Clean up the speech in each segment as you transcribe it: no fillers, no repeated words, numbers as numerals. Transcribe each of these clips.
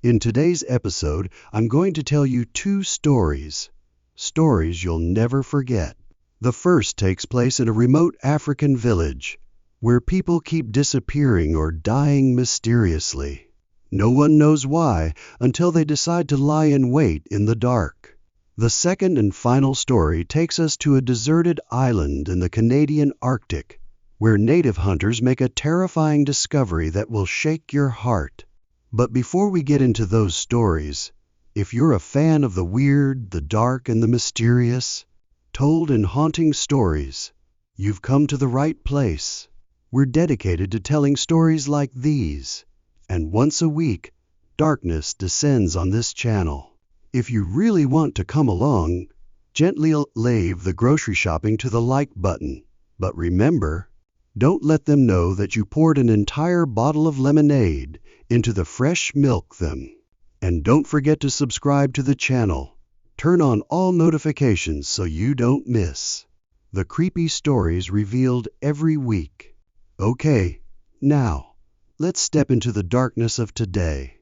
In today's episode, I'm going to tell you two stories. Stories you'll never forget. The first takes place in a remote African village, where people keep disappearing or dying mysteriously. No one knows why until they decide to lie in wait in the dark. The second and final story takes us to a deserted island in the Canadian Arctic, where native hunters make a terrifying discovery that will shake your heart. But before we get into those stories, if you're a fan of the weird, the dark, and the mysterious, told in haunting stories, you've come to the right place. We're dedicated to telling stories like these, and once a week, darkness descends on this channel. If you really want to come along, gently leave the grocery shopping to the like button. But remember, don't let them know that you poured an entire bottle of lemonade into the fresh milk them. And don't forget to subscribe to the channel. Turn on all notifications so you don't miss the creepy stories revealed every week. Okay, now, let's step into the darkness of today.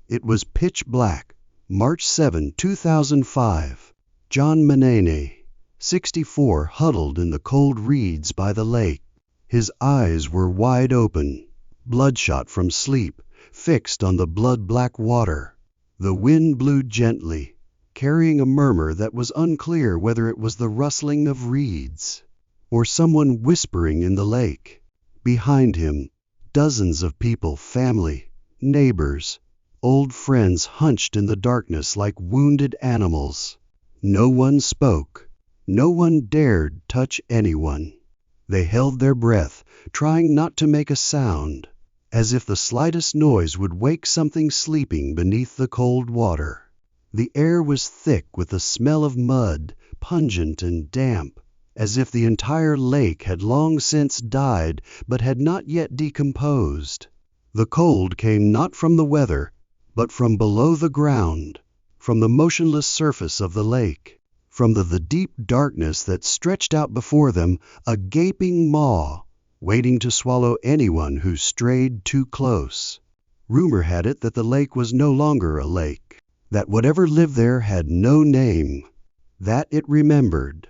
It was pitch black, March 7, 2005. John Manene, 64, huddled in the cold reeds by the lake. His eyes were wide open, bloodshot from sleep, fixed on the blood-black water. The wind blew gently, carrying a murmur that was unclear whether it was the rustling of reeds or someone whispering in the lake. Behind him, dozens of people, family, neighbors, old friends hunched in the darkness like wounded animals. No one spoke. No one dared touch anyone. They held their breath, trying not to make a sound, as if the slightest noise would wake something sleeping beneath the cold water. The air was thick with the smell of mud, pungent and damp, as if the entire lake had long since died but had not yet decomposed. The cold came not from the weather, but from below the ground, from the motionless surface of the lake. From the deep darkness that stretched out before them, a gaping maw, waiting to swallow anyone who strayed too close. Rumor had it that the lake was no longer a lake, that whatever lived there had no name, that it remembered,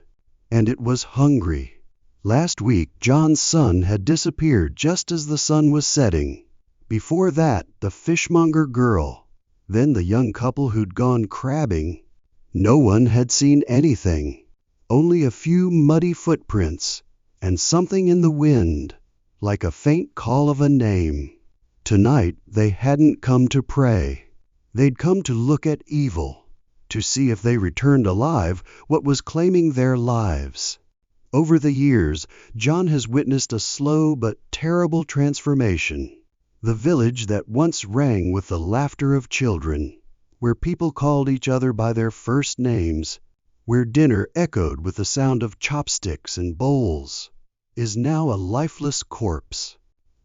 and it was hungry. Last week, John's son had disappeared just as the sun was setting. Before that, the fishmonger girl, then the young couple who'd gone crabbing. No one had seen anything, only a few muddy footprints, and something in the wind, like a faint call of a name. Tonight they hadn't come to pray. They'd come to look at evil, to see if they returned alive what was claiming their lives. Over the years, John has witnessed a slow but terrible transformation. The village that once rang with the laughter of children, where people called each other by their first names, where dinner echoed with the sound of chopsticks and bowls, is now a lifeless corpse.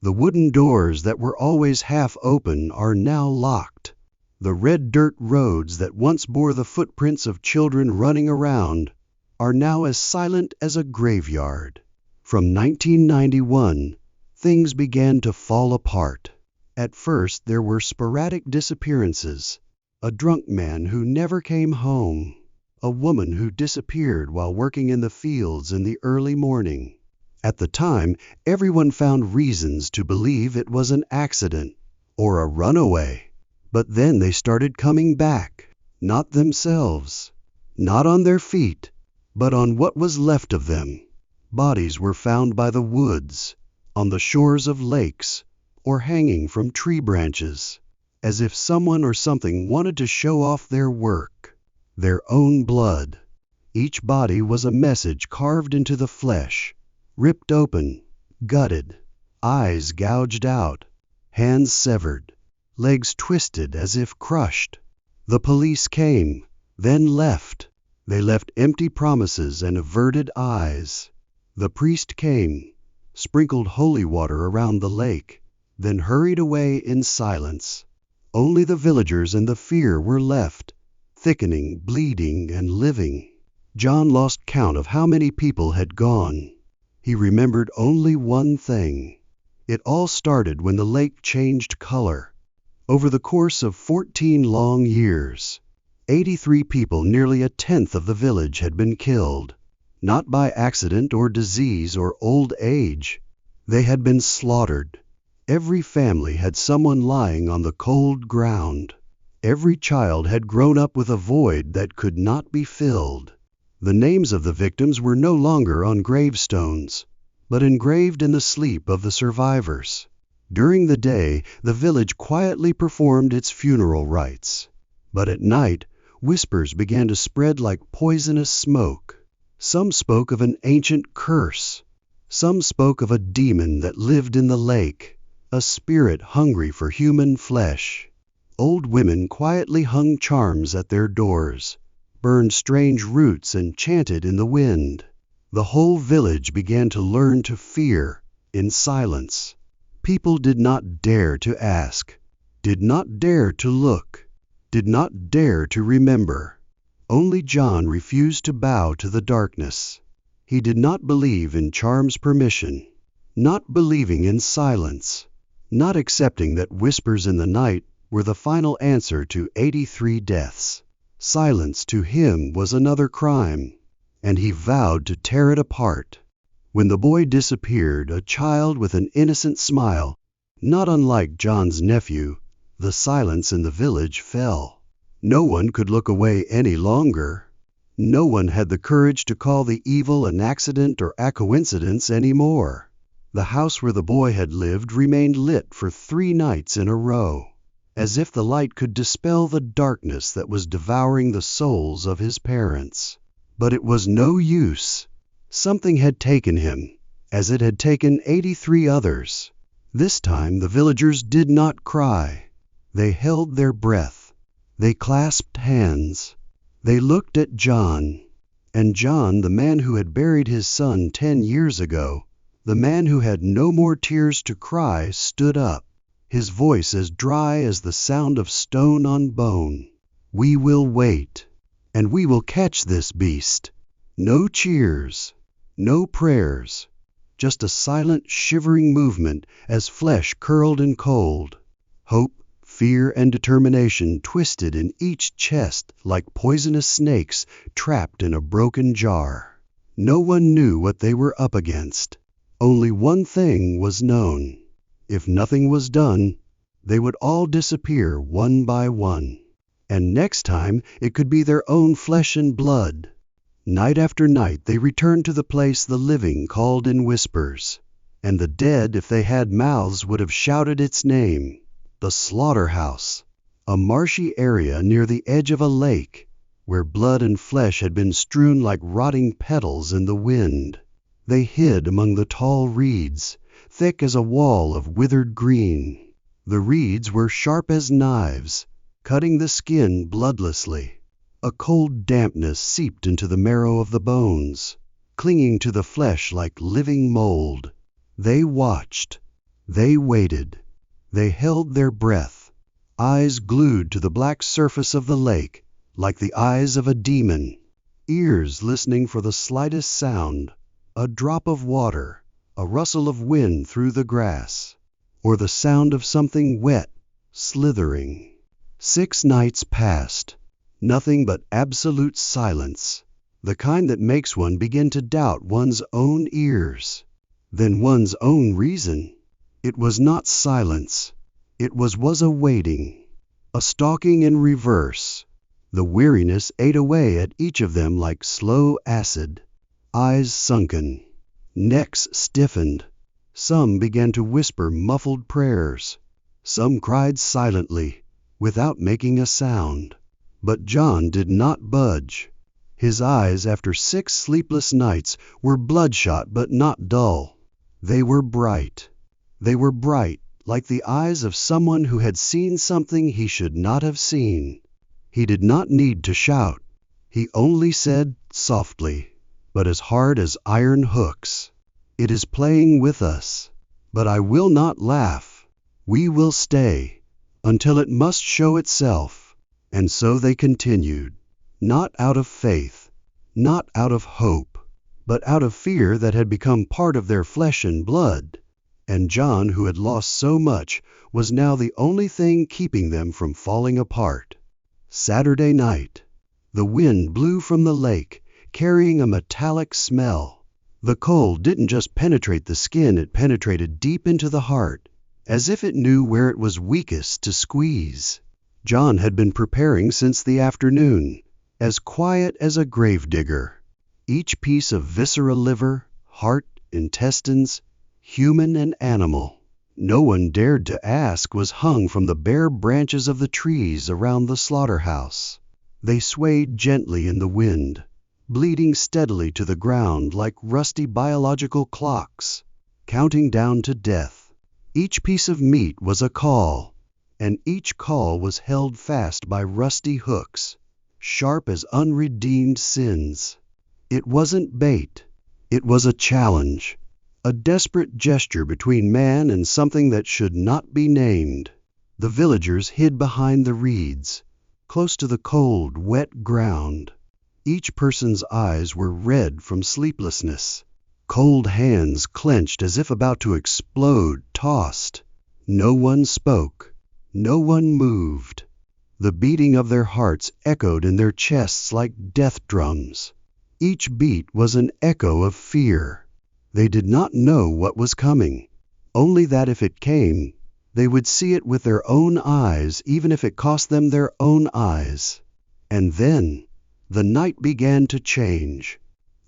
The wooden doors that were always half open are now locked. The red dirt roads that once bore the footprints of children running around are now as silent as a graveyard. From 1991, things began to fall apart. At first, there were sporadic disappearances. A drunk man who never came home. A woman who disappeared while working in the fields in the early morning. At the time, everyone found reasons to believe it was an accident or a runaway. But then they started coming back, not themselves, not on their feet, but on what was left of them. Bodies were found by the woods, on the shores of lakes, or hanging from tree branches, as if someone or something wanted to show off their work, their own blood. Each body was a message carved into the flesh, ripped open, gutted, eyes gouged out, hands severed, legs twisted as if crushed. The police came, then left. They left empty promises and averted eyes. The priest came, sprinkled holy water around the lake, then hurried away in silence. Only the villagers and the fear were left, thickening, bleeding, and living. John lost count of how many people had gone. He remembered only one thing. It all started when the lake changed color. Over the course of 14 long years, 83 people, nearly a tenth of the village, had been killed, not by accident or disease or old age. They had been slaughtered. Every family had someone lying on the cold ground. Every child had grown up with a void that could not be filled. The names of the victims were no longer on gravestones, but engraved in the sleep of the survivors. During the day, the village quietly performed its funeral rites. But at night, whispers began to spread like poisonous smoke. Some spoke of an ancient curse. Some spoke of a demon that lived in the lake, a spirit hungry for human flesh. Old women quietly hung charms at their doors, burned strange roots, and chanted in the wind. The whole village began to learn to fear in silence. People did not dare to ask, did not dare to look, did not dare to remember. Only John refused to bow to the darkness. He did not believe in charm's permission, not believing in silence, not accepting that whispers in the night were the final answer to 83 deaths. Silence to him was another crime, and he vowed to tear it apart. When the boy disappeared, a child with an innocent smile, not unlike John's nephew, the silence in the village fell. No one could look away any longer. No one had the courage to call the evil an accident or a coincidence anymore. The house where the boy had lived remained lit for 3 nights in a row, as if the light could dispel the darkness that was devouring the souls of his parents. But it was no use. Something had taken him, as it had taken 83 others. This time the villagers did not cry. They held their breath. They clasped hands. They looked at John. And John, the man who had buried his son 10 years ago, the man who had no more tears to cry, stood up, his voice as dry as the sound of stone on bone. "We will wait, and we will catch this beast." No cheers, no prayers, just a silent, shivering movement as flesh curled and cold. Hope, fear, and determination twisted in each chest like poisonous snakes trapped in a broken jar. No one knew what they were up against. Only one thing was known. If nothing was done, they would all disappear one by one. And next time it could be their own flesh and blood. Night after night they returned to the place the living called in whispers, and the dead, if they had mouths, would have shouted its name. The slaughterhouse, a marshy area near the edge of a lake, where blood and flesh had been strewn like rotting petals in the wind. They hid among the tall reeds, thick as a wall of withered green. The reeds were sharp as knives, cutting the skin bloodlessly. A cold dampness seeped into the marrow of the bones, clinging to the flesh like living mold. They watched. They waited. They held their breath, eyes glued to the black surface of the lake, like the eyes of a demon, ears listening for the slightest sound, a drop of water, a rustle of wind through the grass, or the sound of something wet, slithering. 6 nights passed. Nothing but absolute silence, the kind that makes one begin to doubt one's own ears, then one's own reason. It was not silence. It was a waiting, a stalking in reverse. The weariness ate away at each of them like slow acid. Eyes sunken, necks stiffened. Some began to whisper muffled prayers. Some cried silently, without making a sound. But John did not budge. His eyes, after 6 sleepless nights, were bloodshot but not dull. They were bright. They were bright, like the eyes of someone who had seen something he should not have seen. He did not need to shout. He only said, softly, but as hard as iron hooks, "It is playing with us. But I will not laugh. We will stay, until it must show itself." And so they continued, not out of faith, not out of hope, but out of fear that had become part of their flesh and blood. And John, who had lost so much, was now the only thing keeping them from falling apart. Saturday night. The wind blew from the lake, carrying a metallic smell. The cold didn't just penetrate the skin, it penetrated deep into the heart, as if it knew where it was weakest to squeeze. John had been preparing since the afternoon, as quiet as a gravedigger. Each piece of viscera, liver, heart, intestines, human and animal, no one dared to ask, was hung from the bare branches of the trees around the slaughterhouse. They swayed gently in the wind, bleeding steadily to the ground like rusty biological clocks, counting down to death. Each piece of meat was a call, and each call was held fast by rusty hooks, sharp as unredeemed sins. It wasn't bait. It was a challenge, a desperate gesture between man and something that should not be named. The villagers hid behind the reeds, close to the cold, wet ground. Each person's eyes were red from sleeplessness. Cold hands clenched as if about to explode, tossed. No one spoke. No one moved. The beating of their hearts echoed in their chests like death drums. Each beat was an echo of fear. They did not know what was coming, only that if it came, they would see it with their own eyes, even if it cost them their own eyes. And then, the night began to change.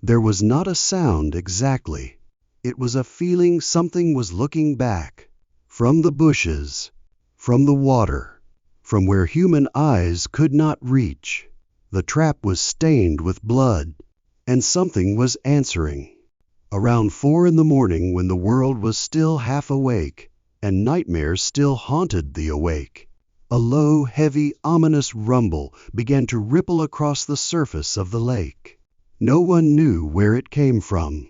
There was not a sound exactly. It was a feeling something was looking back. From the bushes, from the water, from where human eyes could not reach. The trap was stained with blood, and something was answering. Around 4 a.m, when the world was still half awake, and nightmares still haunted the awake, a low, heavy, ominous rumble began to ripple across the surface of the lake. No one knew where it came from.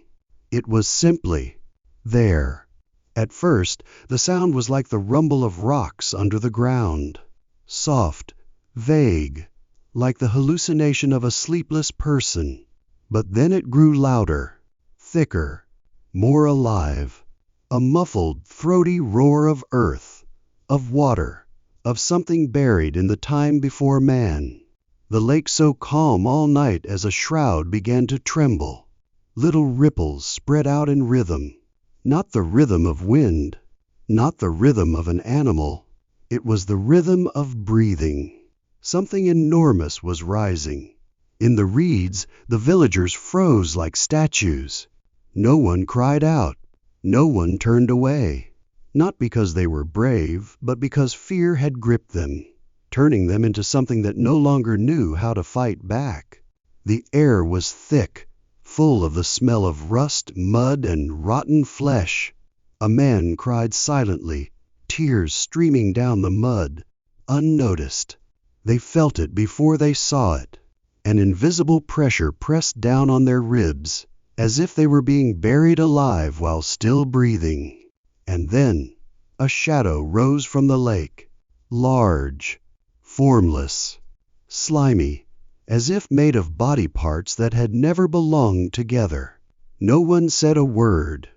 It was simply there. At first, the sound was like the rumble of rocks under the ground, soft, vague, like the hallucination of a sleepless person. But then it grew louder, thicker, more alive, a muffled, throaty roar of earth, of water, of something buried in the time before man. The lake so calm all night as a shroud began to tremble. Little ripples spread out in rhythm, not the rhythm of wind, not the rhythm of an animal. It was the rhythm of breathing. Something enormous was rising. In the reeds, the villagers froze like statues. No one cried out. No one turned away. Not because they were brave, but because fear had gripped them, turning them into something that no longer knew how to fight back. The air was thick, full of the smell of rust, mud, and rotten flesh. A man cried silently, tears streaming down the mud, unnoticed. They felt it before they saw it. An invisible pressure pressed down on their ribs, as if they were being buried alive while still breathing. And then a shadow rose from the lake, large, formless, slimy, as if made of body parts that had never belonged together. No one said a word,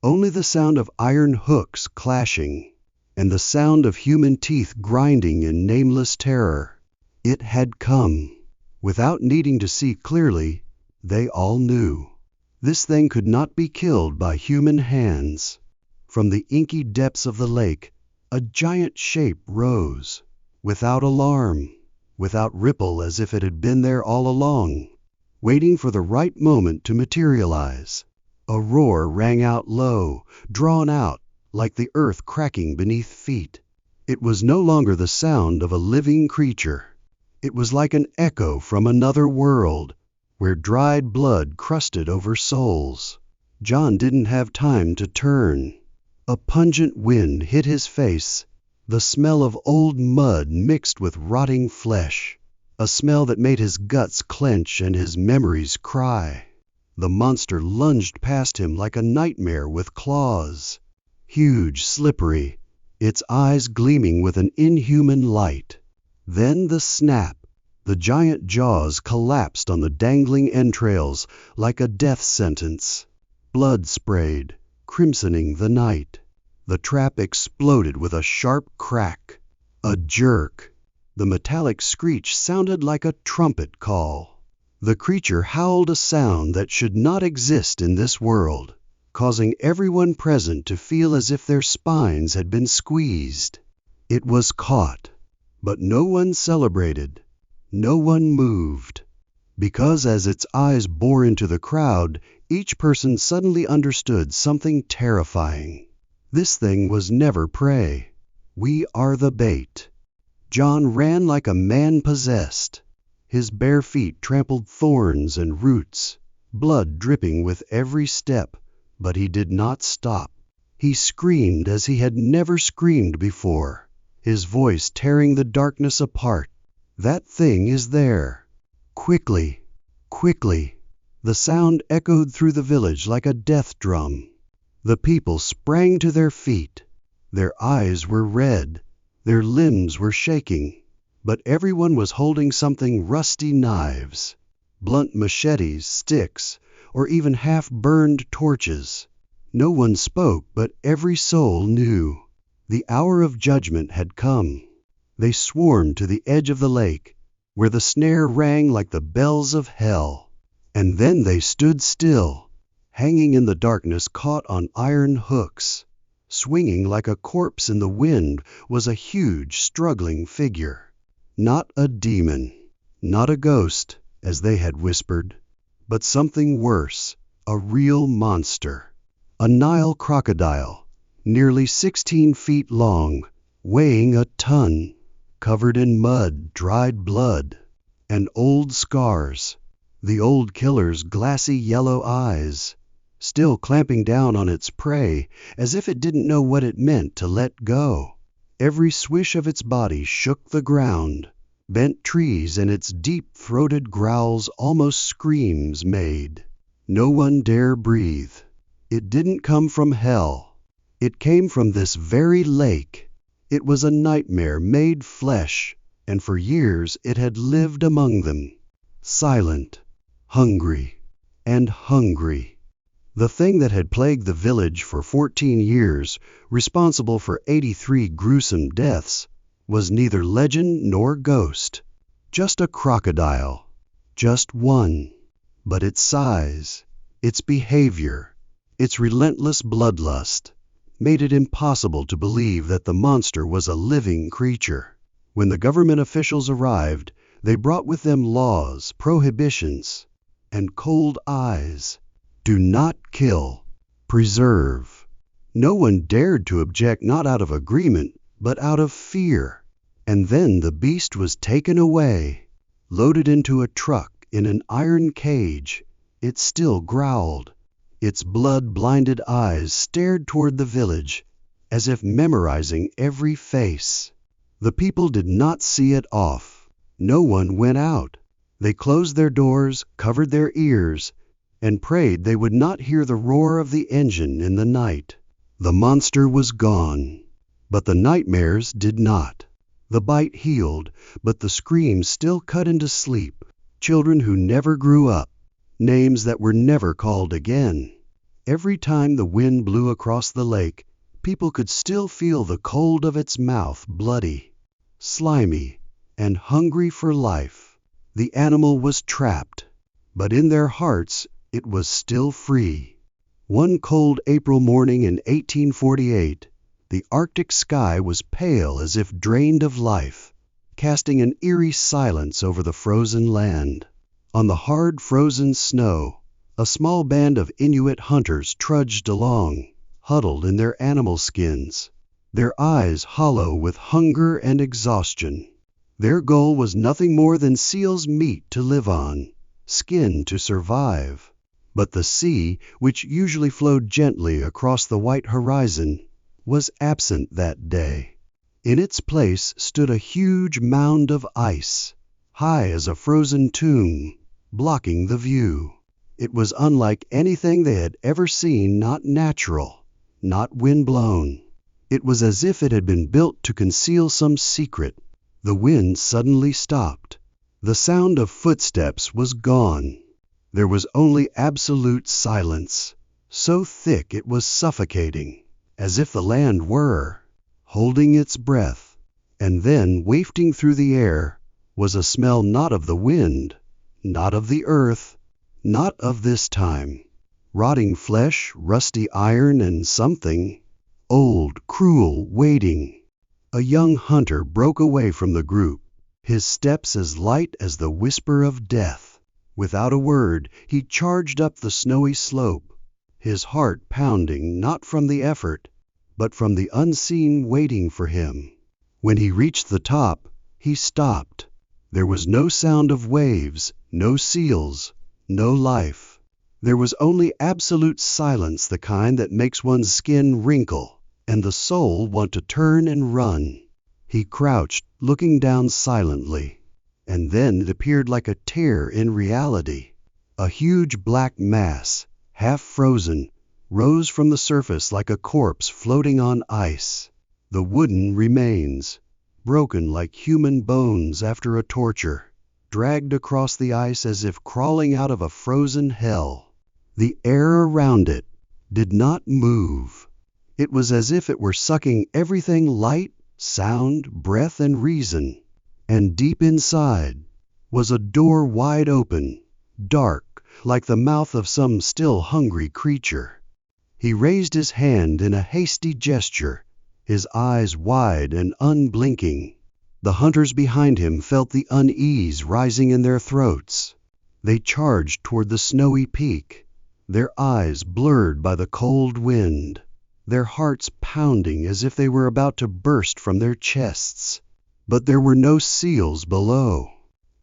only the sound of iron hooks clashing, and the sound of human teeth grinding in nameless terror. It had come. Without needing to see clearly, they all knew. This thing could not be killed by human hands. From the inky depths of the lake, a giant shape rose, without alarm, without ripple, as if it had been there all along, waiting for the right moment to materialize. A roar rang out low, drawn out, like the earth cracking beneath feet. It was no longer the sound of a living creature. It was like an echo from another world, where dried blood crusted over souls. John didn't have time to turn. A pungent wind hit his face, the smell of old mud mixed with rotting flesh, a smell that made his guts clench and his memories cry. The monster lunged past him like a nightmare with claws, huge, slippery, its eyes gleaming with an inhuman light. Then the snap. The giant jaws collapsed on the dangling entrails like a death sentence. Blood sprayed, crimsoning the night. The trap exploded with a sharp crack, a jerk. The metallic screech sounded like a trumpet call. The creature howled a sound that should not exist in this world, causing everyone present to feel as if their spines had been squeezed. It was caught, but no one celebrated. No one moved, because as its eyes bore into the crowd, each person suddenly understood something terrifying. This thing was never prey. We are the bait. John ran like a man possessed. His bare feet trampled thorns and roots, blood dripping with every step, but he did not stop. He screamed as he had never screamed before, his voice tearing the darkness apart. That thing is there. Quickly, quickly. The sound echoed through the village like a death drum. The people sprang to their feet. Their eyes were red. Their limbs were shaking. But everyone was holding something: rusty knives, blunt machetes, sticks, or even half-burned torches. No one spoke, but every soul knew. The hour of judgment had come. They swarmed to the edge of the lake, where the snare rang like the bells of hell. And then they stood still, hanging in the darkness, caught on iron hooks. Swinging like a corpse in the wind was a huge, struggling figure. Not a demon, not a ghost, as they had whispered, but something worse, a real monster. A Nile crocodile, nearly 16 feet long, weighing a ton, covered in mud, dried blood, and old scars. The old killer's glassy yellow eyes, still clamping down on its prey, as if it didn't know what it meant to let go. Every swish of its body shook the ground, bent trees, and its deep-throated growls almost screams made. No one dare breathe. It didn't come from hell. It came from this very lake. It was a nightmare made flesh, and for years it had lived among them, silent, hungry, and hungry. The thing that had plagued the village for 14 years, responsible for 83 gruesome deaths, was neither legend nor ghost, just a crocodile, just one. But its size, its behavior, its relentless bloodlust, made it impossible to believe that the monster was a living creature. When the government officials arrived, they brought with them laws, prohibitions, and cold eyes. Do not kill, preserve. No one dared to object, not out of agreement, but out of fear. And then the beast was taken away, loaded into a truck in an iron cage. It still growled. Its blood-blinded eyes stared toward the village, as if memorizing every face. The people did not see it off. No one went out. They closed their doors, covered their ears, and prayed they would not hear the roar of the engine in the night. The monster was gone, but the nightmares did not. The bite healed, but the screams still cut into sleep. Children who never grew up, names that were never called again. Every time the wind blew across the lake, people could still feel the cold of its mouth, bloody, slimy, and hungry for life. The animal was trapped, but in their hearts it was still free. One cold April morning in 1848, the Arctic sky was pale as if drained of life, casting an eerie silence over the frozen land. On the hard frozen snow, a small band of Inuit hunters trudged along, huddled in their animal skins, their eyes hollow with hunger and exhaustion. Their goal was nothing more than seal's meat to live on, skin to survive. But the sea, which usually flowed gently across the white horizon, was absent that day. In its place stood a huge mound of ice, high as a frozen tomb, blocking the view. It was unlike anything they had ever seen, not natural, not wind-blown. It was as if it had been built to conceal some secret. The wind suddenly stopped. The sound of footsteps was gone. There was only absolute silence, so thick it was suffocating. as if the land were holding its breath. And then, wafting through the air, was a smell not of the wind, not of the earth, not of this time. Rotting flesh, rusty iron, and something old, cruel, waiting. A young hunter broke away from the group, his steps as light as the whisper of death. Without a word, he charged up the snowy slope, his heart pounding not from the effort, but from the unseen waiting for him. When he reached the top, he stopped. There was no sound of waves, no seals, no life. There was only absolute silence, the kind that makes one's skin wrinkle and the soul want to turn and run. He crouched, looking down silently, and then it appeared like a tear in reality. A huge black mass, half frozen, rose from the surface like a corpse floating on ice. The wooden remains, broken like human bones after a torture, dragged across the ice as if crawling out of a frozen hell. The air around it did not move. It was as if it were sucking everything light, sound, breath, and reason. And deep inside was a door wide open, dark, like the mouth of some still hungry creature. He raised his hand in a hasty gesture, his eyes wide and unblinking. The hunters behind him felt the unease rising in their throats. They charged toward the snowy peak, their eyes blurred by the cold wind, their hearts pounding as if they were about to burst from their chests. But there were no seals below.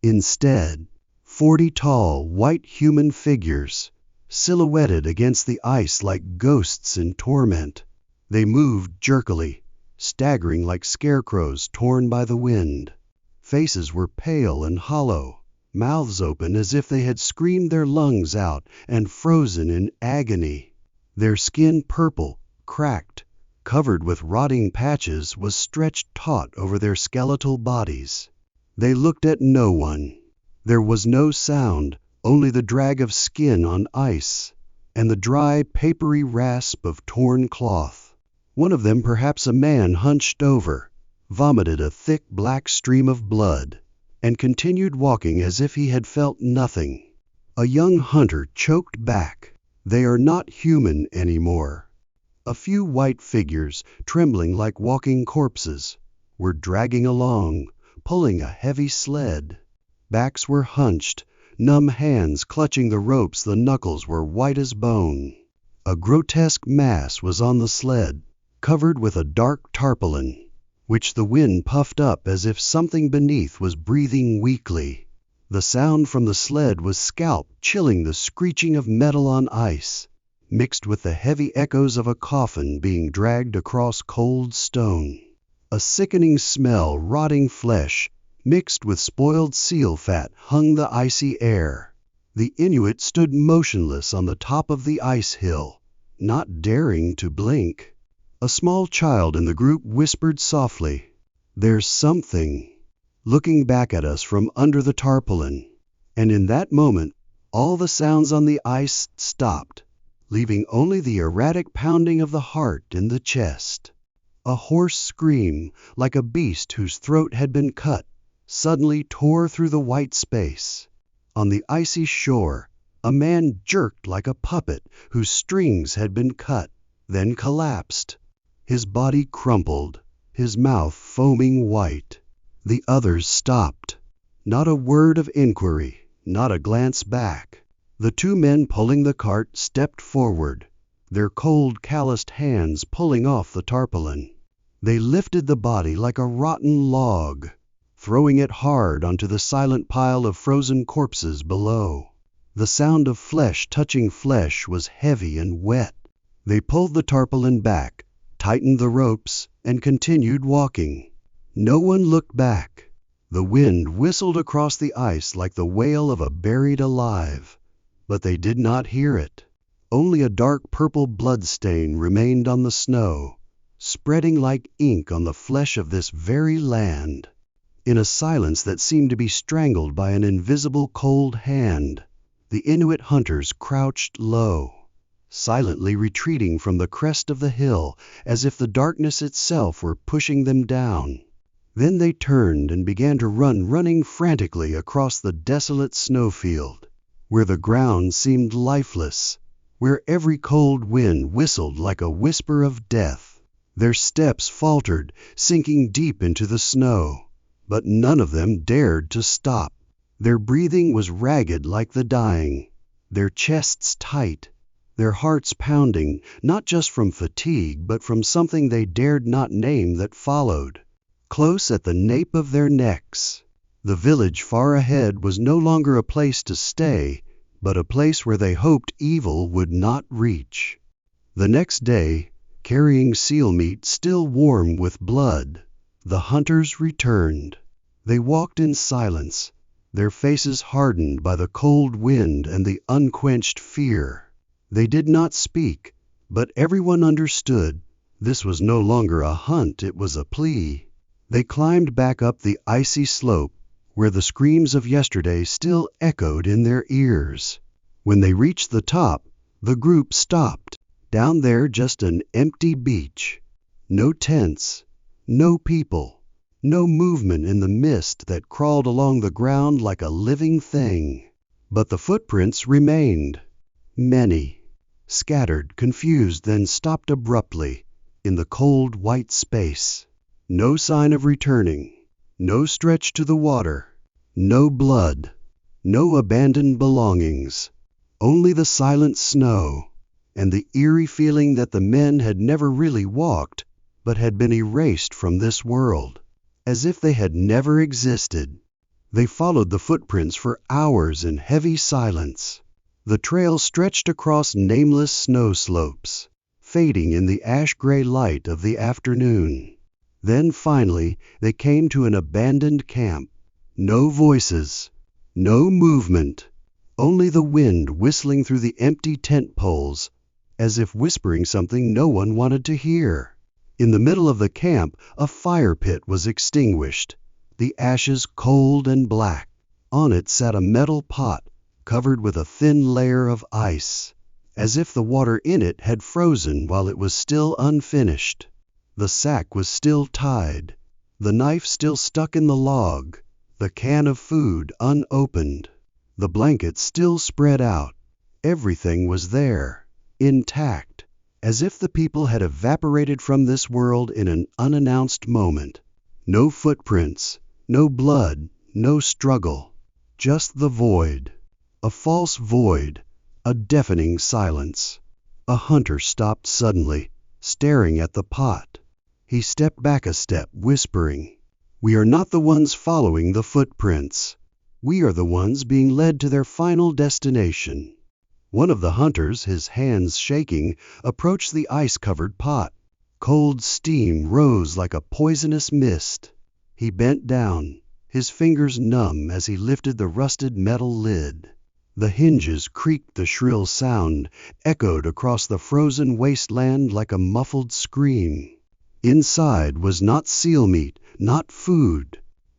Instead, 40 tall, white human figures, silhouetted against the ice like ghosts in torment. They moved jerkily, staggering like scarecrows torn by the wind. Faces were pale and hollow, mouths open as if they had screamed their lungs out and frozen in agony. Their skin purple, cracked, covered with rotting patches, was stretched taut over their skeletal bodies. They looked at no one. There was no sound, only the drag of skin on ice, and the dry, papery rasp of torn cloth. One of them, perhaps a man, hunched over, vomited a thick black stream of blood, and continued walking as if he had felt nothing. A young hunter choked back. They are not human anymore. A few white figures, trembling like walking corpses, were dragging along, pulling a heavy sled. Backs were hunched, numb hands clutching the ropes, the knuckles were white as bone. A grotesque mass was on the sled, covered with a dark tarpaulin, which the wind puffed up as if something beneath was breathing weakly. The sound from the sled was scalp chilling, the screeching of metal on ice, mixed with the heavy echoes of a coffin being dragged across cold stone. A sickening smell, rotting flesh, mixed with spoiled seal fat, hung the icy air. The Inuit stood motionless on the top of the ice hill, not daring to blink. A small child in the group whispered softly, "There's something," looking back at us from under the tarpaulin. And in that moment, all the sounds on the ice stopped, leaving only the erratic pounding of the heart in the chest. A hoarse scream, like a beast whose throat had been cut, suddenly tore through the white space. On the icy shore, a man jerked like a puppet whose strings had been cut, then collapsed. His body crumpled, his mouth foaming white. The others stopped. Not a word of inquiry, not a glance back. The two men pulling the cart stepped forward, their cold, calloused hands pulling off the tarpaulin. They lifted the body like a rotten log, throwing it hard onto the silent pile of frozen corpses below. The sound of flesh touching flesh was heavy and wet. They pulled the tarpaulin back, tightened the ropes, and continued walking. No one looked back. The wind whistled across the ice like the wail of a buried alive, but they did not hear it. Only a dark purple blood stain remained on the snow, spreading like ink on the flesh of this very land. In a silence that seemed to be strangled by an invisible cold hand, the Inuit hunters crouched low. silently retreating from the crest of the hill as if the darkness itself were pushing them down. Then they turned and began to running frantically across the desolate snowfield, where the ground seemed lifeless, where every cold wind whistled like a whisper of death. Their steps faltered, sinking deep into the snow, but none of them dared to stop. Their breathing was ragged like the dying, their chests tight, their hearts pounding, not just from fatigue but from something they dared not name that followed, close at the nape of their necks. The village far ahead was no longer a place to stay, but a place where they hoped evil would not reach. The next day, carrying seal meat still warm with blood, the hunters returned. They walked in silence, their faces hardened by the cold wind and the unquenched fear. They did not speak, but everyone understood. This was no longer a hunt, it was a plea. They climbed back up the icy slope, where the screams of yesterday still echoed in their ears. When they reached the top, the group stopped. Down there just an empty beach. No tents, no people, no movement in the mist that crawled along the ground like a living thing. But the footprints remained. Many, scattered, confused, then stopped abruptly in the cold white space. No sign of returning, no stretch to the water, no blood, no abandoned belongings, only the silent snow and the eerie feeling that the men had never really walked, but had been erased from this world, as if they had never existed. They followed the footprints for hours in heavy silence. The trail stretched across nameless snow slopes, fading in the ash-gray light of the afternoon. Then finally they came to an abandoned camp. No voices, no movement, only the wind whistling through the empty tent poles, as if whispering something no one wanted to hear. In the middle of the camp, a fire pit was extinguished, the ashes cold and black. On it sat a metal pot, covered with a thin layer of ice, as if the water in it had frozen while it was still unfinished. The sack was still tied, the knife still stuck in the log, the can of food unopened, the blanket still spread out. Everything was there, intact, as if the people had evaporated from this world in an unannounced moment. No footprints, no blood, no struggle, just the void. A false void, a deafening silence. A hunter stopped suddenly, staring at the pot. He stepped back a step, whispering, "We are not the ones following the footprints. We are the ones being led to their final destination." One of the hunters, his hands shaking, approached the ice-covered pot. Cold steam rose like a poisonous mist. He bent down, his fingers numb as he lifted the rusted metal lid. The hinges creaked, the shrill sound echoed across the frozen wasteland like a muffled scream. Inside was not seal meat, not food.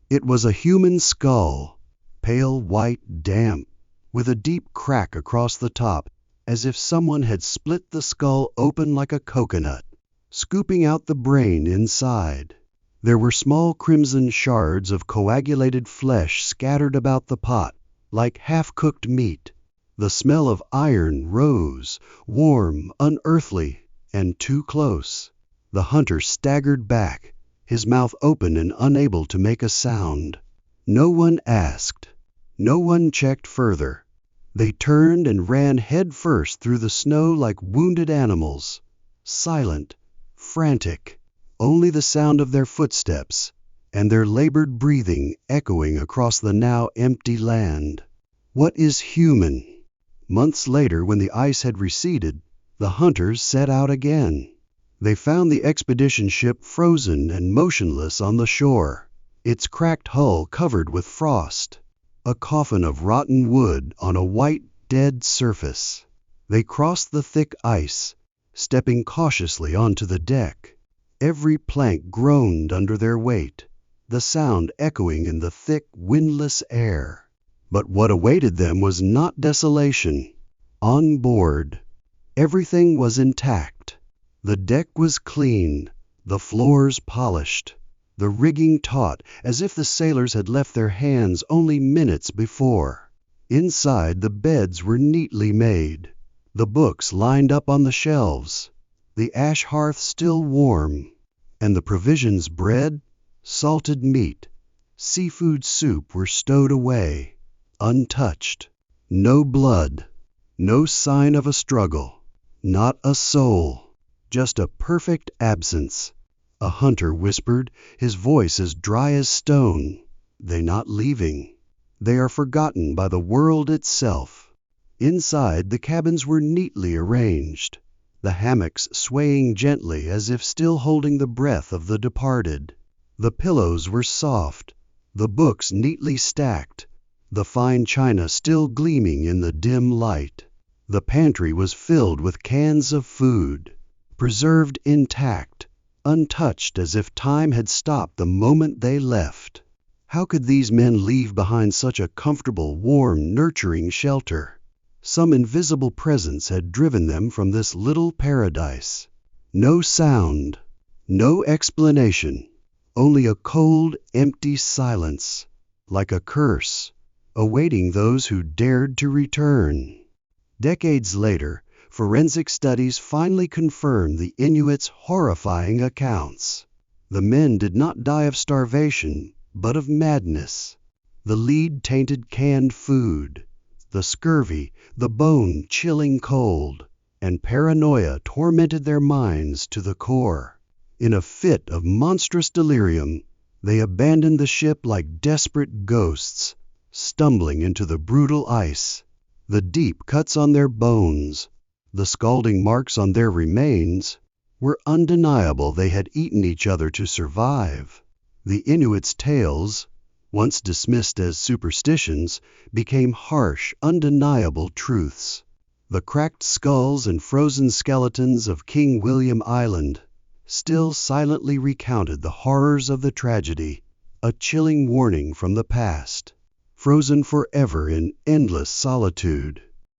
It was a human skull, pale white, damp, with a deep crack across the top, as if someone had split the skull open like a coconut, scooping out the brain inside. There were small crimson shards of coagulated flesh scattered about the pot, like half-cooked meat. The smell of iron rose, warm, unearthly, and too close. The hunter staggered back, his mouth open and unable to make a sound. No one asked. No one checked further. They turned and ran head-first through the snow like wounded animals, silent, frantic, only the sound of their footsteps and their labored breathing echoing across the now empty land. What is human? Months later, when the ice had receded, the hunters set out again. They found the expedition ship frozen and motionless on the shore, its cracked hull covered with frost, a coffin of rotten wood on a white, dead surface. They crossed the thick ice, stepping cautiously onto the deck. Every plank groaned under their weight, the sound echoing in the thick, windless air. But what awaited them was not desolation. On board, Everything was intact. The deck was clean, the floors polished, the rigging taut as if the sailors had left their hands only minutes before. Inside, the beds were neatly made, the books lined up on the shelves, the ash hearth still warm, and the provisions, bread, salted meat, seafood soup, were stowed away, untouched. No blood, no sign of a struggle, not a soul, just a perfect absence. A hunter whispered, his voice as dry as stone, "They not leaving. They are forgotten by the world itself." Inside, the cabins were neatly arranged, the hammocks swaying gently as if still holding the breath of the departed. The pillows were soft, the books neatly stacked, the fine china still gleaming in the dim light. The pantry was filled with cans of food, preserved intact, untouched as if time had stopped the moment they left. How could these men leave behind such a comfortable, warm, nurturing shelter? Some invisible presence had driven them from this little paradise. No sound, no explanation, only a cold, empty silence, like a curse, awaiting those who dared to return. Decades later, forensic studies finally confirmed the Inuits' horrifying accounts. The men did not die of starvation, but of madness. The lead-tainted canned food, the scurvy, the bone-chilling cold, and paranoia tormented their minds to the core. In a fit of monstrous delirium, they abandoned the ship like desperate ghosts, stumbling into the brutal ice. The deep cuts on their bones, the scalding marks on their remains, were undeniable. They had eaten each other to survive. The Inuits' tales, once dismissed as superstitions, became harsh, undeniable truths. The cracked skulls and frozen skeletons of King William Island still silently recounted the horrors of the tragedy, a chilling warning from the past, frozen forever in endless solitude.